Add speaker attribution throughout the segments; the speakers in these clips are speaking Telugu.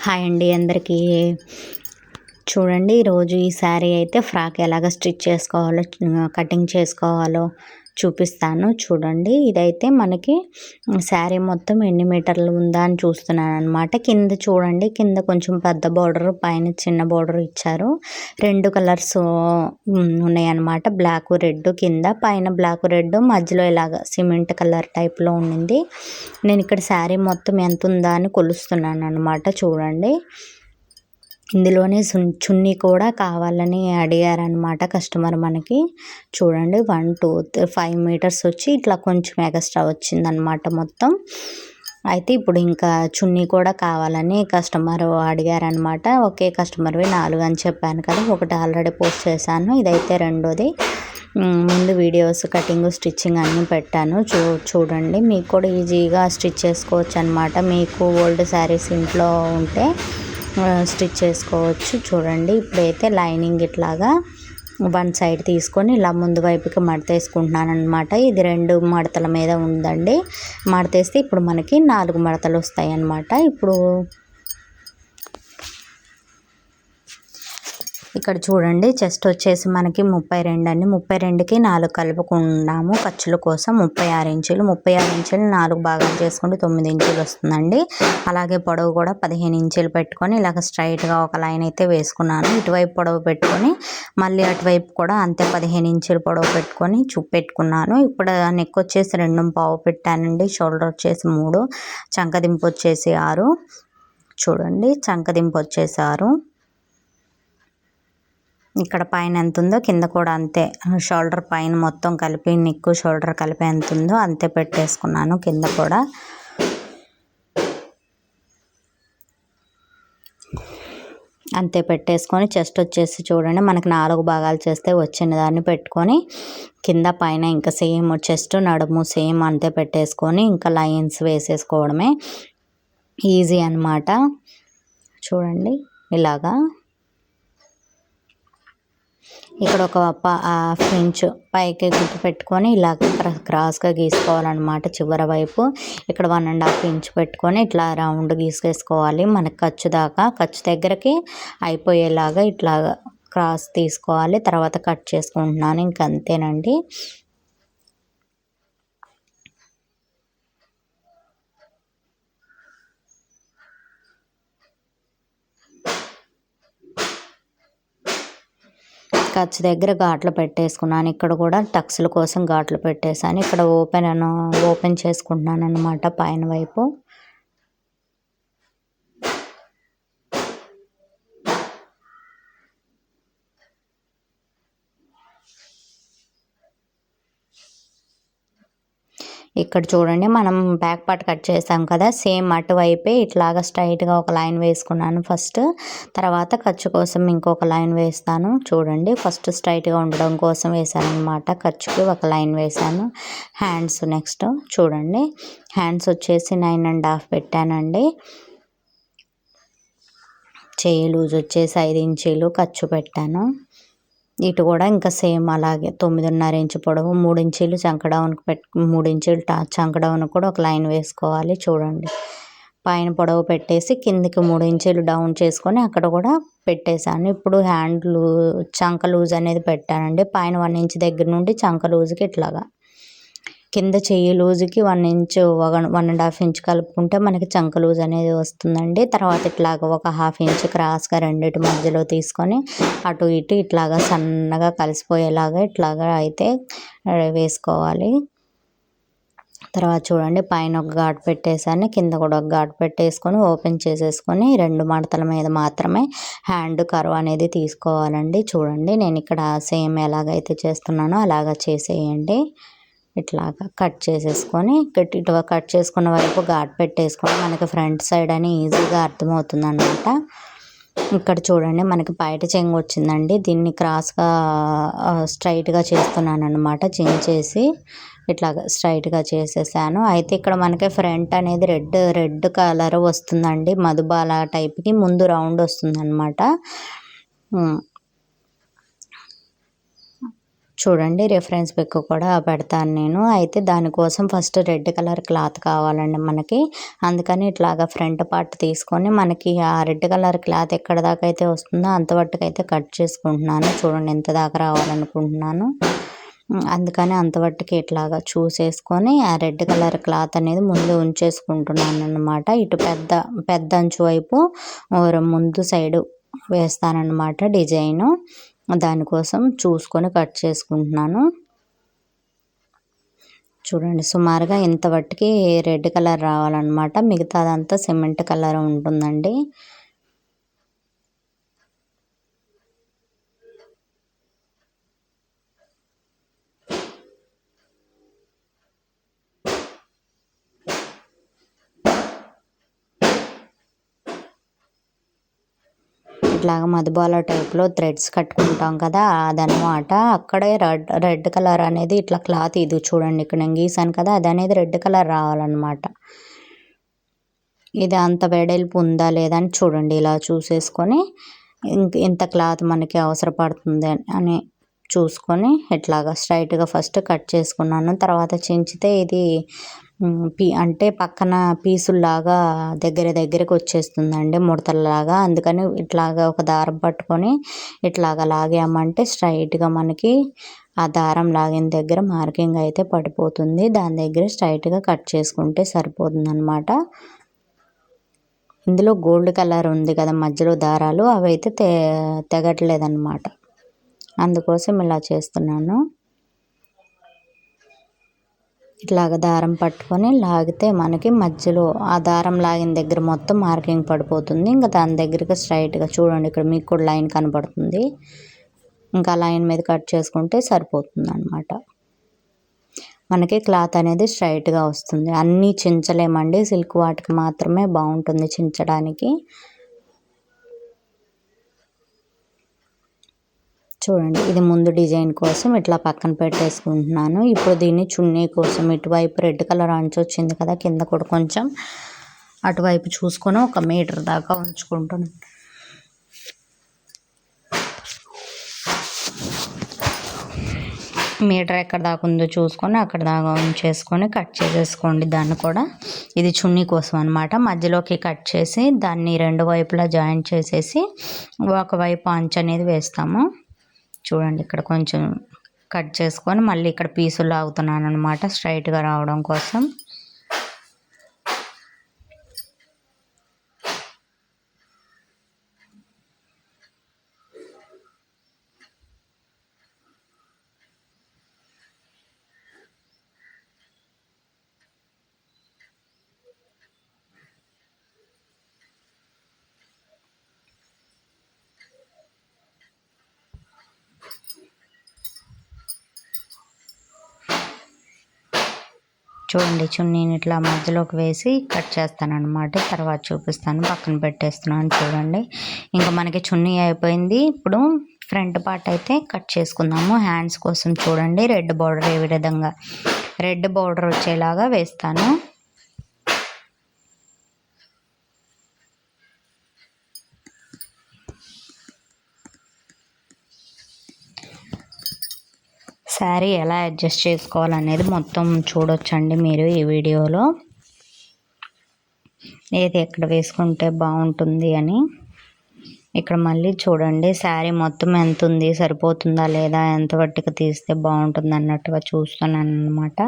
Speaker 1: హాయ్ అండి అందరికీ. చూడండి ఈరోజు ఈ శారీ అయితే ఫ్రాక్ ఎలాగ స్టిచ్ చేసుకోవాలో కటింగ్ చేసుకోవాలో చూపిస్తాను. చూడండి ఇదైతే మనకి శారీ మొత్తం ఎన్ని మీటర్లు ఉందా అని చూస్తున్నాను అనమాట. కింద చూడండి, కింద కొంచెం పెద్ద బార్డర్, పైన చిన్న బార్డర్ ఇచ్చారు. 2 కలర్స్ ఉన్నాయన్నమాట, బ్లాక్ రెడ్. కింద పైన బ్లాక్ రెడ్, మధ్యలో ఇలాగ సిమెంట్ కలర్ టైప్లో ఉండింది. నేను ఇక్కడ శారీ మొత్తం ఎంత ఉందా అని కొలుస్తున్నాను అనమాట. చూడండి ఇందులోనే చున్నీ కూడా కావాలని అడిగారనమాట కస్టమర్ మనకి. చూడండి 1 2 5 మీటర్స్ వచ్చి ఇట్లా కొంచెం ఎక్స్ట్రా వచ్చిందనమాట మొత్తం. అయితే ఇప్పుడు ఇంకా చున్నీ కూడా కావాలని కస్టమర్ అడిగారనమాట. ఒకే కస్టమర్వి 4 అని చెప్పాను కదా, ఒకటి ఆల్రెడీ పోస్ట్ చేశాను, ఇదైతే రెండోది. ముందు వీడియోస్ కటింగ్ స్టిచ్చింగ్ అన్నీ పెట్టాను. చూడండి మీకు కూడా ఈజీగా స్టిచ్ చేసుకోవచ్చు అనమాట. మీకు ఓల్డ్ శారీస్ ఇంట్లో ఉంటే స్టిచ్ చేసుకోవచ్చు. చూడండి ఇప్పుడైతే లైనింగ్ ఇట్లాగా 1 సైడ్ తీసుకొని ఇలా ముందు వైపుకి మడతేసుకుంటున్నాను అనమాట. ఇది 2 మడతల మీద ఉందండి. మడతేస్తే ఇప్పుడు మనకి 4 మడతలు వస్తాయి అన్నమాట. ఇప్పుడు ఇక్కడ చూడండి చెస్ట్ వచ్చేసి మనకి 32 అండి. 32కి 4 కలుపుకున్నాము ఖర్చుల కోసం. 36 ఇంచులు. 36 ఇంచులు 4 భాగాలు చేసుకుంటే 9 ఇంచులు వస్తుందండి. అలాగే పొడవు కూడా 15 ఇంచులు పెట్టుకొని ఇలాగ స్ట్రైట్గా ఒక లైన్ అయితే వేసుకున్నాను. ఇటువైపు పొడవు పెట్టుకొని మళ్ళీ అటువైపు కూడా అంతే 15 ఇంచులు పొడవు పెట్టుకొని పెట్టుకున్నాను. ఇప్పుడు నెక్ వచ్చేసి 2.5 పెట్టానండి. షోల్డర్ వచ్చేసి 3, చంకదింపు వచ్చేసి 6. చూడండి చంకదింపు వచ్చేసి 6. ఇక్కడ పైన ఎంత ఉందో కింద కూడా అంతే. షోల్డర్ పైన మొత్తం కలిపి నెక్ షోల్డర్ కలిపి ఎంత ఉందో అంతే పెట్టేసుకున్నాను. కింద కూడా అంతే పెట్టేసుకొని చెస్ట్ వచ్చేసి చూడండి మనకి 4 భాగాలు చేస్తే వచ్చిన దాన్ని పెట్టుకొని కింద పైన ఇంకా సేమ్ చెస్ట్ నడుము సేమ్ అంతే పెట్టేసుకొని ఇంకా లైన్స్ వేసేసుకోవడమే ఈజీ అన్నమాట. చూడండి ఇలాగా ఇక్కడ ఒక 1/2 ఇంచు పైకి గుర్తు పెట్టుకొని ఇలాగ క్రాస్గా గీసుకోవాలన్నమాట చివరి వైపు. ఇక్కడ 1.5 ఇంచు పెట్టుకొని ఇట్లా రౌండ్ గీసేసుకోవాలి. మనకి ఖర్చు దాకా, ఖర్చు దగ్గరికి అయిపోయేలాగా ఇట్లా క్రాస్ తీసుకోవాలి. తర్వాత కట్ చేసుకుంటున్నాను, ఇంకంతేనండి. ఖర్చు దగ్గర ఘాట్లు పెట్టేసుకున్నాను. ఇక్కడ కూడా టక్స్ల కోసం ఘాట్లు పెట్టేశాను. ఇక్కడ ఓపెన్ చేసుకుంటున్నాను అనమాట పైన వైపు. ఇక్కడ చూడండి మనం బ్యాక్ పార్ట్ కట్ చేసాం కదా, సేమ్ అటువైపే ఇట్లాగా స్ట్రైట్గా ఒక లైన్ వేసుకున్నాను ఫస్ట్. తర్వాత ఖర్చు కోసం ఇంకొక లైన్ వేస్తాను. చూడండి ఫస్ట్ స్ట్రైట్గా ఉండడం కోసం వేసాను అనమాట. ఖర్చుకి ఒక లైన్ వేసాను. హ్యాండ్స్ నెక్స్ట్ చూడండి హ్యాండ్స్ వచ్చేసి 9.5 పెట్టానండి. చేయి లూజ్ వచ్చేసి 5 ఇంచీలు ఖర్చు పెట్టాను. ఇటు కూడా ఇంకా సేమ్ అలాగే 9.5 ఇంచు పొడవు, 3 ఇంచీలు చంక డౌన్కి 3 ఇంచీలు చంక డౌన్ కూడా ఒక లైన్ వేసుకోవాలి. చూడండి పైన పొడవు పెట్టేసి కిందికి 3 ఇంచీలు డౌన్ చేసుకొని అక్కడ కూడా పెట్టేశాను. ఇప్పుడు చంక లూజ్ అనేది పెట్టానండి. పైన 1 ఇంచ్ దగ్గర నుండి చంక లూజ్కి ఇట్లాగా కింద చెయ్యి లూజుకి 1 ఇంచు 1.5 ఇంచు కలుపుకుంటే మనకి చంక లూజ్ అనేది వస్తుందండి. తర్వాత ఇట్లాగ ఒక 1/2 ఇంచు క్రాస్గా రెండిటి మధ్యలో తీసుకొని అటు ఇటు ఇట్లాగా సన్నగా కలిసిపోయేలాగా ఇట్లాగా అయితే వేసుకోవాలి. తర్వాత చూడండి పైన ఒక ఘాటు పెట్టేసాను, కింద కూడా ఒక ఘాటు పెట్టేసుకొని ఓపెన్ చేసేసుకొని 2 మడతల మీద మాత్రమే హ్యాండ్ కర్వ్ అనేది తీసుకోవాలండి. చూడండి నేను ఇక్కడ సేమ్ ఎలాగైతే చేస్తున్నానో అలాగా చేసేయండి. ఇట్లాగా కట్ చేసేసుకొని ఇటు కట్ చేసుకున్న వైపు ఘాటు పెట్టేసుకొని మనకి ఫ్రంట్ సైడ్ అని ఈజీగా అర్థమవుతుంది అన్నమాట. ఇక్కడ చూడండి మనకి బయట చెంగు వచ్చిందండి. దీన్ని క్రాస్గా స్ట్రైట్గా చేస్తున్నాను అనమాట. చేసి ఇట్లాగా స్ట్రైట్గా చేసేసాను. అయితే ఇక్కడ మనకి ఫ్రంట్ అనేది రెడ్ కలర్ వస్తుందండి. మధుబాల టైప్కి ముందు రౌండ్ వస్తుంది అనమాట. చూడండి రిఫరెన్స్ పిక్ కూడా పెడతాను నేను. అయితే దానికోసం ఫస్ట్ రెడ్ కలర్ క్లాత్ కావాలండి మనకి. అందుకని ఇట్లాగా ఫ్రంట్ పార్ట్ తీసుకొని మనకి ఆ రెడ్ కలర్ క్లాత్ ఎక్కడ దాకా అయితే వస్తుందో అంతవట్టుకైతే కట్ చేసుకుంటున్నాను. చూడండి ఎంత దాకా రావాలనుకుంటున్నాను. అందుకని అంతవట్టుకి ఇట్లాగా చూసేసుకొని ఆ రెడ్ కలర్ క్లాత్ అనేది ముందు ఉంచేసుకుంటున్నాను అన్నమాట. ఇటు పెద్ద అంచు వైపు ముందు సైడు వేస్తానన్నమాట డిజైను. దానికోసం చూసుకొని కట్ చేసుకుంటున్నాను. చూడండి సుమారుగా ఇంత వట్టికి రెడ్ కలర్ రావాలన్నమాట. మిగతాదంతా సిమెంట్ కలర్ ఉంటుందండి. ఇట్లాగా మధుబాల టైప్లో థ్రెడ్స్ కట్టుకుంటాం కదా అదనమాట. అక్కడే రెడ్ కలర్ అనేది ఇట్లా క్లాత్ ఇది చూడండి ఇక్కడ నేను గీసాను కదా అది అనేది రెడ్ కలర్ రావాలన్నమాట. ఇది అంత వెడల్పు ఉందా లేదా అని చూడండి. ఇలా చూసేసుకొని ఇంత క్లాత్ మనకి అవసరపడుతుంది అని చూసుకొని ఇట్లాగా స్ట్రైట్గా ఫస్ట్ కట్ చేసుకున్నాను. తర్వాత చించితే ఇది అంటే పక్కన పీసుల్లాగా దగ్గరకు వచ్చేస్తుందండి ముడతల్లాగా. అందుకని ఇట్లాగా ఒక దారం పట్టుకొని ఇట్లాగా లాగామంటే స్ట్రైట్గా మనకి ఆ దారం లాగిన దగ్గర మార్కింగ్ అయితే పడిపోతుంది. దాని దగ్గర స్ట్రైట్గా కట్ చేసుకుంటే సరిపోతుంది అన్నమాట. ఇందులో గోల్డ్ కలర్ ఉంది కదా మధ్యలో దారాలు అవి అయితే తెగట్లేదన్నమాట. అందుకోసం ఇలా చేస్తున్నాను. ఇట్లాగ దారం పట్టుకొని లాగితే మనకి మధ్యలో ఆ దారం లాగిన దగ్గర మొత్తం మార్కింగ్ పడిపోతుంది. ఇంకా దాని దగ్గరికి స్ట్రైట్గా చూడండి ఇక్కడ మీకు కూడా లైన్ కనబడుతుంది. ఇంకా లైన్ మీద కట్ చేసుకుంటే సరిపోతుంది అన్నమాట. మనకి క్లాత్ అనేది స్ట్రైట్గా వస్తుంది. అన్నీ చించలేమండి, సిల్క్ వాటికి మాత్రమే బాగుంటుంది చించడానికి. చూడండి ఇది ముందు డిజైన్ కోసం ఇట్లా పక్కన పెట్టేసుకుంటున్నాను. ఇప్పుడు దీన్ని చున్నీ కోసం ఇటువైపు రెడ్ కలర్ అంచు వచ్చింది కదా కింద కూడా కొంచెం అటువైపు చూసుకొని 1 మీటర్ దాకా ఉంచుకుంటున్నాను. మీటర్ ఎక్కడ దాకా ఉందో చూసుకొని అక్కడ దాకా ఉంచేసుకొని కట్ చేసేసుకోండి. దాన్ని కూడా ఇది చున్నీ కోసం అనమాట. మధ్యలోకి కట్ చేసి దాన్ని 2 వైపులా జాయింట్ చేసేసి ఒకవైపు అంచు అనేది వేస్తాము. చూడండి ఇక్కడ కొంచెం కట్ చేసుకొని మళ్ళీ ఇక్కడ పీసులు లాగుతున్నాను అనమాట స్ట్రైట్గా రావడం కోసం. చూడండి చున్నీని ఇట్లా మధ్యలోకి వేసి కట్ చేస్తాను అనమాట. తర్వాత చూపిస్తాను. పక్కన పెట్టేస్తున్నాను. చూడండి ఇంకా మనకి చున్నీ అయిపోయింది. ఇప్పుడు ఫ్రంట్ పార్ట్ అయితే కట్ చేసుకుందాము. హ్యాండ్స్ కోసం చూడండి రెడ్ బార్డర్ ఏ విధంగా రెడ్ బార్డర్ వచ్చేలాగా వేస్తాను. శారీ ఎలా అడ్జస్ట్ చేసుకోవాలనేది మొత్తం చూడొచ్చండి మీరు ఈ వీడియోలో. ఏది ఎక్కడ వేసుకుంటే బాగుంటుంది అని. ఇక్కడ మళ్ళీ చూడండి శారీ మొత్తం ఎంత ఉంది, సరిపోతుందా లేదా, ఎంత వట్టికి తీస్తే బాగుంటుంది అన్నట్టుగా చూస్తున్నాను అనమాట.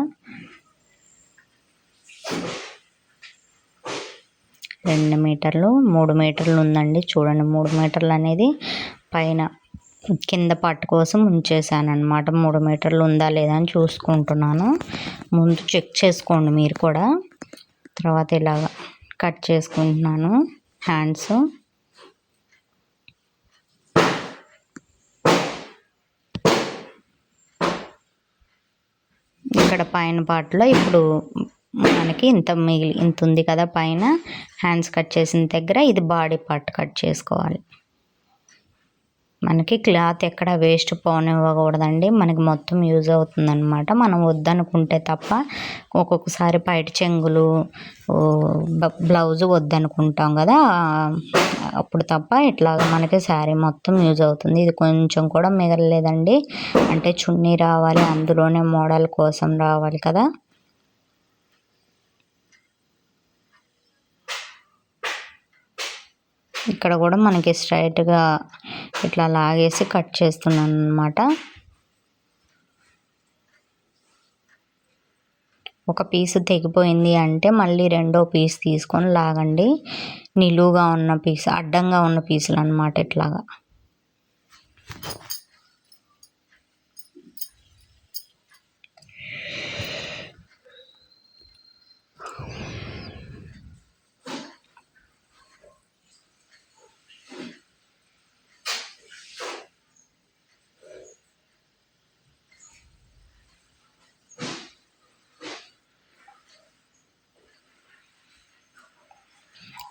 Speaker 1: 2 మీటర్లు 3 మీటర్లు ఉందండి. చూడండి 3 మీటర్లు అనేది పైన కింద పట్టు కోసం ఉంచేసాను అనమాట. 3 మీటర్లు ఉందా లేదా అని చూసుకుంటున్నాను. ముందు చెక్ చేసుకోండి మీరు కూడా. తర్వాత ఇలాగ కట్ చేసుకుంటున్నాను హ్యాండ్స్. ఇక్కడ పైన పార్ట్లో ఇప్పుడు మనకి ఇంత ఉంది కదా పైన హ్యాండ్స్ కట్ చేసిన దగ్గర ఇది బాడీ పార్ట్ కట్ చేసుకోవాలి. మనకి క్లాత్ ఎక్కడ వేస్ట్ పోనివ్వకూడదండి. మనకి మొత్తం యూజ్ అవుతుంది అనమాట. మనం వద్దనుకుంటే తప్ప ఒక్కొక్కసారి పైట చెంగులు బ్లౌజ్ వద్దనుకుంటాం కదా అప్పుడు తప్ప ఇట్లాగ మనకి శారీ మొత్తం యూజ్ అవుతుంది. ఇది కొంచెం కూడా మిగలలేదండి. అంటే చున్నీ రావాలి, అందులోనే మోడల్ కోసం రావాలి కదా. ఇక్కడ కూడా మనకి స్ట్రైట్గా ఇట్లా లాగేసి కట్ చేస్తున్నాను అన్నమాట. ఒక పీసు తెగిపోయింది అంటే మళ్ళీ రెండో పీస్ తీసుకొని లాగండి. నిలువుగా ఉన్న పీస్, అడ్డంగా ఉన్న పీసులు అన్నమాట ఇట్లాగా.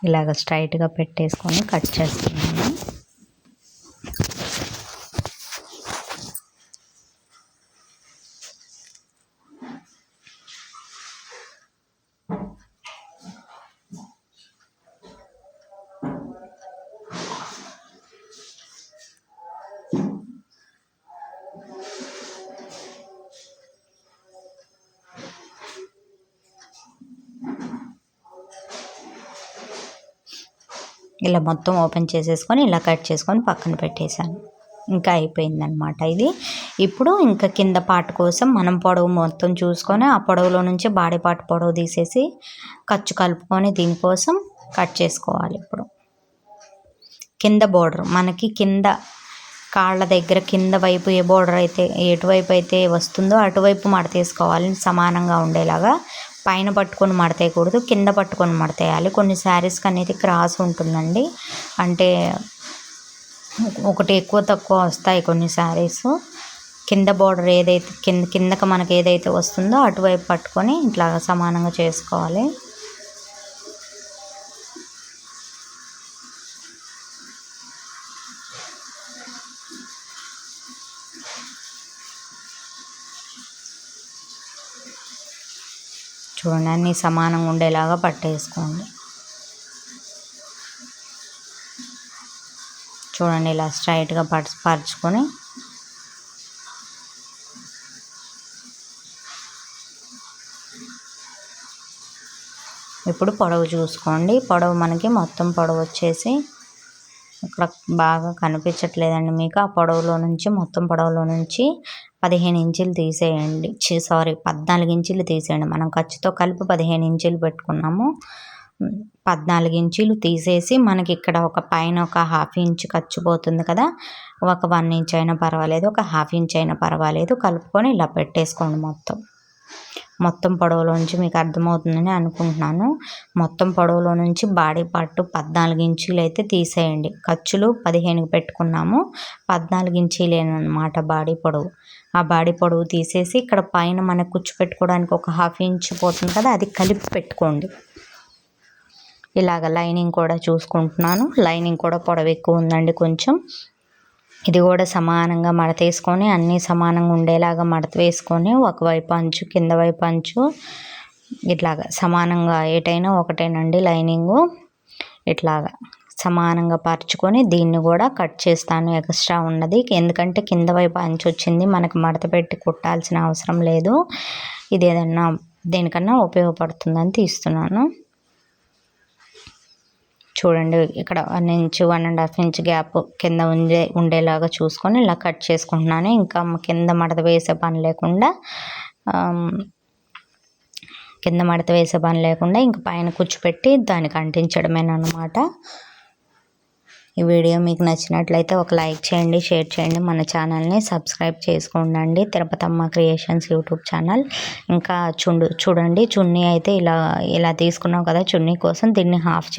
Speaker 1: ఇలాగ స్ట్రైట్గా పెట్టేసుకొని కట్ చేస్తున్నాను. ఇలా మొత్తం ఓపెన్ చేసేసుకొని ఇలా కట్ చేసుకొని పక్కన పెట్టేశాను. ఇంకా అయిపోయిందనమాట ఇది. ఇప్పుడు ఇంకా కింద పార్ట్ కోసం మనం పొడవు మొత్తం చూసుకొని ఆ పొడవులో నుంచి బాడీ పార్ట్ పొడవు తీసేసి ఖర్చు కలుపుకొని దీనికోసం కట్ చేసుకోవాలి. ఇప్పుడు కింద బోర్డర్ మనకి కింద కాళ్ళ దగ్గర కింద వైపు ఏ బోర్డర్ అయితే ఎటువైపు అయితే వస్తుందో అటువైపు మడతేసుకోవాలి, సమానంగా ఉండేలాగా. పైన పట్టుకొని మడతేయకూడదు, కింద పట్టుకొని మడతేయాలి. కొన్ని శారీస్కి అనేది క్రాస్ ఉంటుందండి, అంటే ఒకటి ఎక్కువ తక్కువ వస్తాయి కొన్ని శారీస్. కింద బోర్డర్ ఏదైతే కిందకి మనకి ఏదైతే వస్తుందో అటువైపు పట్టుకొని ఇట్లా సమానంగా చేసుకోవాలి. చూడండి, అన్నీ సమానంగా ఉండేలాగా పట్టేసుకోండి. చూడండి, ఇలా స్ట్రైట్గా పరుచుకొని ఇప్పుడు పొడవు చూసుకోండి. పొడవు మనకి మొత్తం పొడవు వచ్చేసి ఇక్కడ బాగా కనిపించట్లేదండి మీకు. ఆ పొడవులో నుంచి మొత్తం పొడవులో నుంచి 15 ఇంచులు తీసేయండి. 14 ఇంచులు తీసేయండి. మనం ఖర్చుతో కలిపి 15 ఇంచులు పెట్టుకున్నాము. 14 ఇంచులు తీసేసి మనకి ఇక్కడ ఒక పైన ఒక 1/2 ఇంచు ఖర్చు పోతుంది కదా, ఒక 1 ఇంచ్ అయినా పర్వాలేదు, ఒక 1/2 ఇంచ్ అయినా పర్వాలేదు, కలుపుకొని ఇలా పెట్టేసుకోండి. మొత్తం పొడవులో నుంచి మీకు అర్థమవుతుందని అనుకుంటున్నాను. మొత్తం పొడవులో నుంచి బాడీ పార్ట్ 14 ఇంచులు అయితే తీసేయండి. ఖర్చులు 15 పెట్టుకున్నాము, 14 ఇంచీలేనమాట బాడీ పొడవు. ఆ బాడీ పొడవు తీసేసి ఇక్కడ పైన మనకు కుచ్చు పెట్టుకోవడానికి ఒక 1/2 ఇంచ్ పోతుంది కదా, అది కలిపి పెట్టుకోండి. ఇలాగ లైనింగ్ కూడా చూసుకుంటున్నాను. లైనింగ్ కూడా పొడవు ఎక్కువ ఉందండి కొంచెం. ఇది కూడా సమానంగా మడత వేసుకొని అన్నీ సమానంగా ఉండేలాగా మడత వేసుకొని ఒకవైపు అంచు కింద వైపు అంచు ఇట్లాగా సమానంగా ఏటైనా ఒకటేనండి లైనింగు. ఇట్లాగా సమానంగా పరుచుకొని దీన్ని కూడా కట్ చేస్తాను, ఎక్స్ట్రా ఉన్నది. ఎందుకంటే కింద వైపు అంచు వచ్చింది, మనకు మడత పెట్టి కుట్టాల్సిన అవసరం లేదు. ఇది ఏదన్నా దేనికన్నా ఉపయోగపడుతుందని తీస్తున్నాను. చూడండి, ఇక్కడ 1 ఇంచ్ 1.5 ఇంచ్ గ్యాప్ కింద ఉండేలాగా చూసుకొని ఇలా కట్ చేసుకుంటున్నాను. ఇంకా కింద మడత వేసే పని లేకుండా ఇంక పైన కూర్చోపెట్టి దానికి అంటించడమేనమాట. ఈ వీడియో మీకు నచ్చినట్లయితే ఒక లైక్ చేయండి, షేర్ చేయండి, మన ఛానల్ని సబ్స్క్రైబ్ చేసుకోండి. Tirupatamma creations YouTube channel. ఇంకా చూడండి, చున్నీ అయితే ఇలా తీసుకున్నాం కదా, చున్నీ కోసం దీన్ని హాఫ్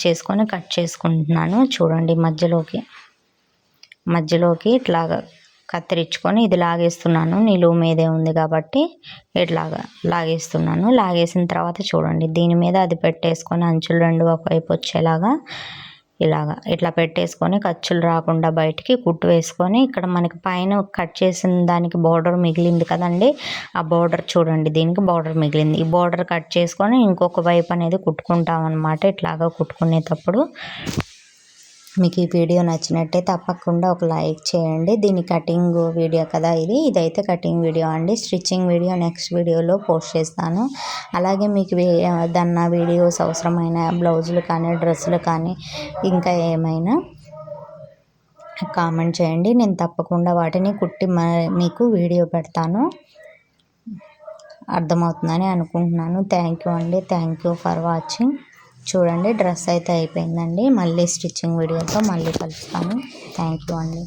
Speaker 1: చేసుకొని కట్ చేసుకుంటున్నాను. చూడండి, మధ్యలోకి ఇట్లాగా కత్తిరించుకొని ఇది లాగేస్తున్నాను. నిలువు మీదే ఉంది కాబట్టి ఇట్లాగా లాగేస్తున్నాను. లాగేసిన తర్వాత చూడండి, దీని మీద అది పెట్టేసుకొని అంచులు 2 ఒకవైపు వచ్చేలాగా ఇట్లా పెట్టేసుకొని ఖర్చులు రాకుండా బయటికి కుట్టు వేసుకొని ఇక్కడ మనకి పైన కట్ చేసిన దానికి బార్డర్ మిగిలింది కదండి, ఆ బార్డర్ చూడండి, దీనికి బార్డర్ మిగిలింది. ఈ బార్డర్ కట్ చేసుకొని ఇంకొక వైపు అనేది కుట్టుకుంటాం అనమాట. ఇట్లాగా కుట్టుకునేటప్పుడు మీకు ఈ వీడియో నచ్చినట్టే తప్పకుండా ఒక లైక్ చేయండి. దీని కటింగ్ వీడియో కదా ఇదైతే కటింగ్ వీడియో అండి. స్టిచ్చింగ్ వీడియో నెక్స్ట్ వీడియోలో పోస్ట్ చేస్తాను. అలాగే మీకు ఏదన్నా వీడియోస్ అవసరమైన బ్లౌజులు కానీ డ్రెస్సులు కానీ ఇంకా ఏమైనా కామెంట్ చేయండి, నేను తప్పకుండా వాటిని కుట్టి మీకు వీడియో పెడతాను. అర్థమవుతుందని అనుకుంటున్నాను. థ్యాంక్ యూ అండి. Thank you for watching. చూడండి డ్రెస్ అయితే అయిపోయిందండి. మళ్ళీ స్టిచ్చింగ్ వీడియోతో మళ్ళీ కలుస్తాను. థ్యాంక్ యూ అండి.